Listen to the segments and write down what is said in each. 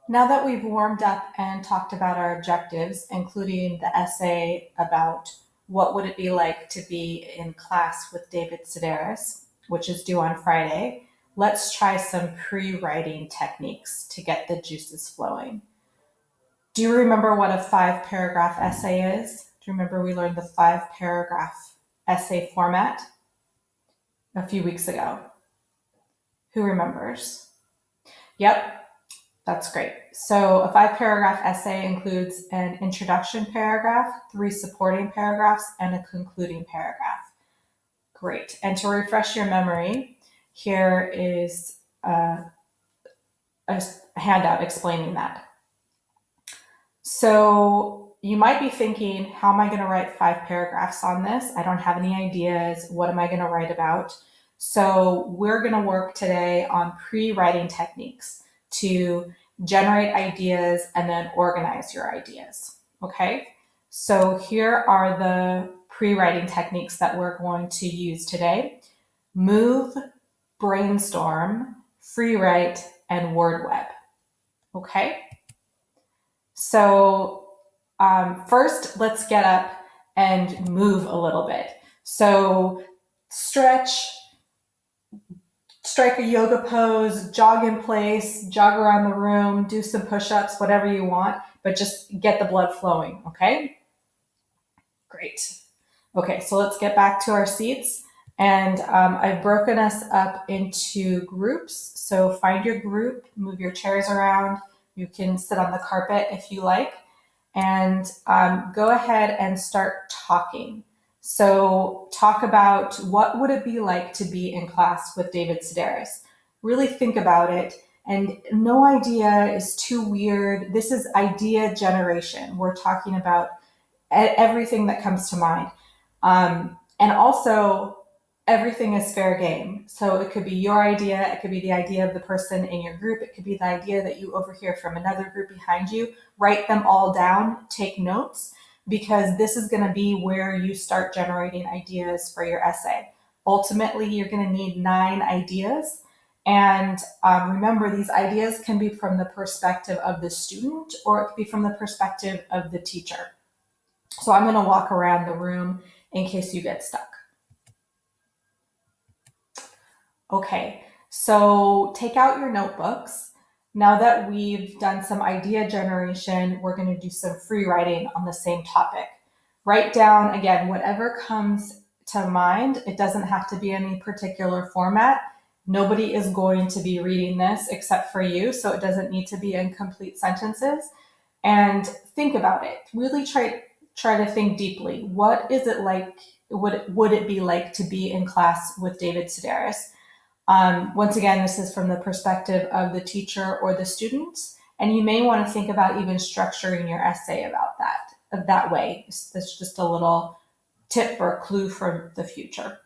Now that we've warmed up and talked about our objectives, including the essay about what would it be like to be in class with David Sedaris, which is due on Friday, let's try some pre-writing techniques to get the juices flowing. Do you remember what a 5 paragraph essay is? Do you remember we learned the 5 paragraph essay format a few weeks ago? Who remembers? Yep, that's great. So a 5 paragraph essay includes an introduction paragraph, 3 supporting paragraphs, and a concluding paragraph. Great. And to refresh your memory, here is a handout explaining that. So you might be thinking, how am I going to write 5 paragraphs on this? I don't have any ideas. What am I going to write about? So we're going to work today on pre-writing techniques to generate ideas and then organize your ideas. Okay? So here are the pre-writing techniques that we're going to use today: move, brainstorm, free write, and word web. Okay? So first, let's get up and move a little bit. So stretch, strike a yoga pose, jog in place, jog around the room, do some push-ups, whatever you want, but just get the blood flowing, okay? Great. Okay, so let's get back to our seats. And I've broken us up into groups. So find your group, move your chairs around. You can sit on the carpet if you like, and go ahead and start talking. So talk about what would it be like to be in class with David Sedaris. Really think about it. And no idea is too weird. This is idea generation. We're talking about everything that comes to mind. And also, everything is fair game. So it could be your idea, it could be the idea of the person in your group, it could be the idea that you overhear from another group behind you. Write them all down, take notes, because this is going to be where you start generating ideas for your essay. Ultimately, you're going to need 9 ideas. And remember, these ideas can be from the perspective of the student, or it could be from the perspective of the teacher. So I'm going to walk around the room in case you get stuck. Okay, so take out your notebooks. Now that we've done some idea generation, we're going to do some free writing on the same topic. Write down, again, whatever comes to mind. It doesn't have to be any particular format. Nobody is going to be reading this except for you, so it doesn't need to be incomplete sentences. And think about it. Really try to think deeply. What is it like? Would it be like to be in class with David Sedaris? Once again, this is from the perspective of the teacher or the students, and you may want to think about even structuring your essay about that way. That's just a little tip or clue for the future.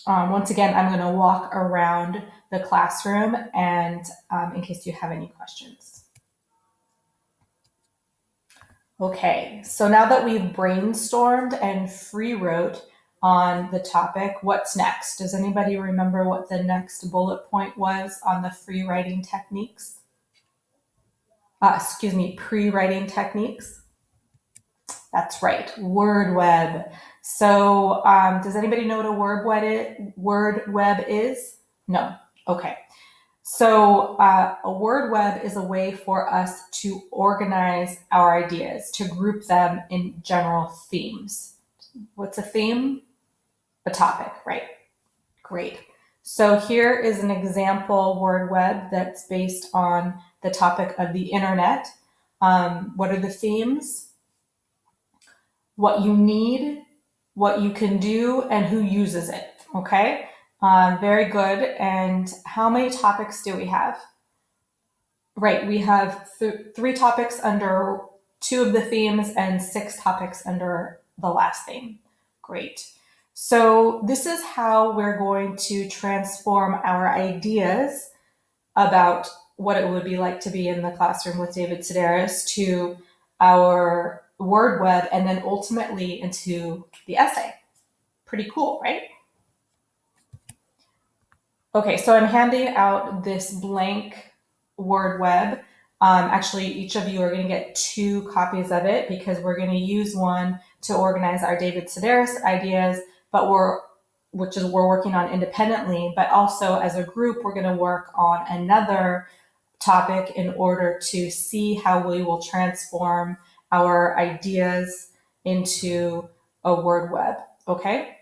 Once again, I'm going to walk around the classroom and in case you have any questions. Okay, so now that we've brainstormed and free wrote on the topic, what's next? Does anybody remember what the next bullet point was on the free writing techniques? Pre-writing techniques. That's right, word web. So does anybody know what a word web is? No, okay. So a word web is a way for us to organize our ideas, to group them in general themes. What's a theme? A topic, right? Great. So here is an example word web that's based on the topic of the internet. What are the themes? What you need, what you can do, and who uses it, okay? Very good. And how many topics do we have? Right, we have 3 topics under 2 of the themes and 6 topics under the last theme. Great. So this is how we're going to transform our ideas about what it would be like to be in the classroom with David Sedaris to our word web and then ultimately into the essay. Pretty cool, right? Okay, so I'm handing out this blank word web. Actually, each of you are going to get 2 copies of it because we're going to use one to organize our David Sedaris ideas, but we're working on independently, but also as a group, we're going to work on another topic in order to see how we will transform our ideas into a word web. Okay?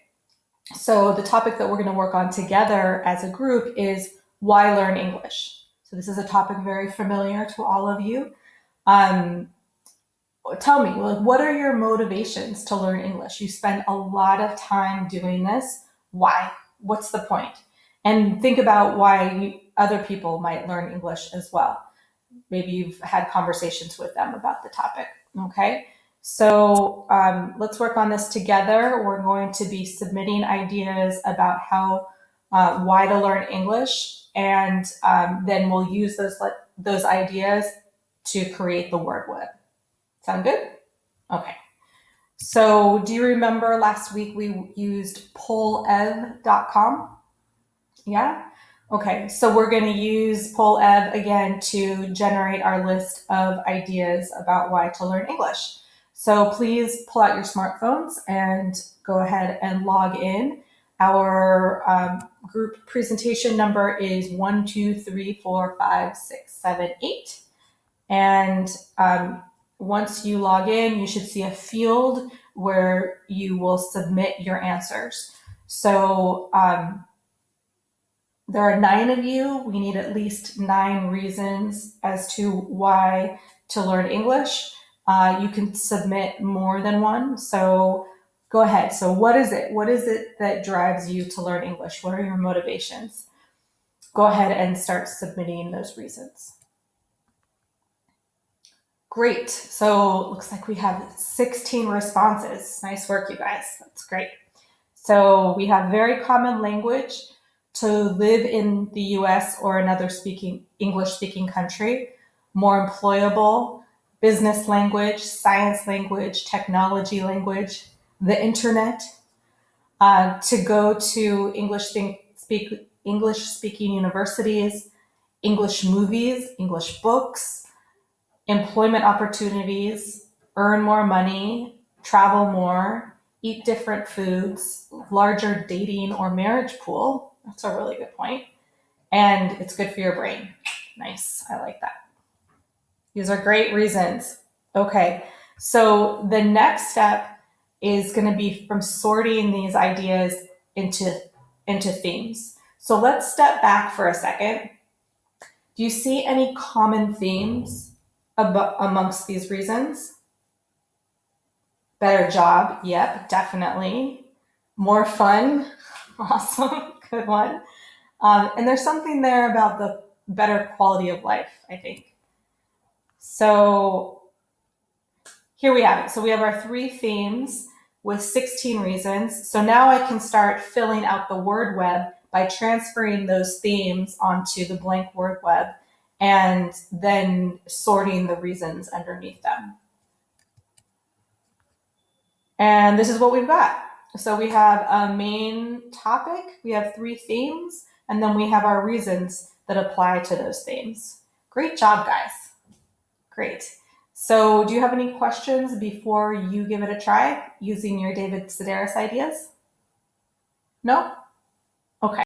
So the topic that we're going to work on together as a group is why learn English. So this is a topic very familiar to all of you. Tell me, what are your motivations to learn English? You spend a lot of time doing this. Why? What's the point? And think about why other people might learn English as well. Maybe you've had conversations with them about the topic. Okay? So let's work on this together. We're going to be submitting ideas about why to learn English, and then we'll use those ideas to create the word web. Sound good? Okay. So do you remember last week we used polev.com? Yeah? Okay, so we're going to use polev again to generate our list of ideas about why to learn English. So please pull out your smartphones and go ahead and log in. Our group presentation number is 1, 2, 3, 4, 5, 6, 7, 8. And once you log in, you should see a field where you will submit your answers. So there are 9 of you. We need at least 9 reasons as to why to learn English. You can submit more than one. So go ahead. So what is it? What is it that drives you to learn English? What are your motivations? Go ahead and start submitting those reasons. Great. So it looks like we have 16 responses. Nice work, you guys. That's great. So we have very common language, to live in the US or another English-speaking country, more employable, business language, science language, technology language, the internet, to go to English-speaking universities, English movies, English books, employment opportunities, earn more money, travel more, eat different foods, larger dating or marriage pool. That's a really good point. And it's good for your brain. Nice. I like that. These are great reasons. Okay. So the next step is going to be from sorting these ideas into themes. So let's step back for a second. Do you see any common themes amongst these reasons? Better job. Yep, definitely. More fun. Awesome. Good one. And there's something there about the better quality of life, I think. So here we have it. So we have our 3 themes with 16 reasons. So now I can start filling out the word web by transferring those themes onto the blank word web and then sorting the reasons underneath them. And this is what we've got. So we have a main topic, we have 3 themes, and then we have our reasons that apply to those themes. Great job, guys. Great. So do you have any questions before you give it a try using your David Sedaris ideas? No? Okay.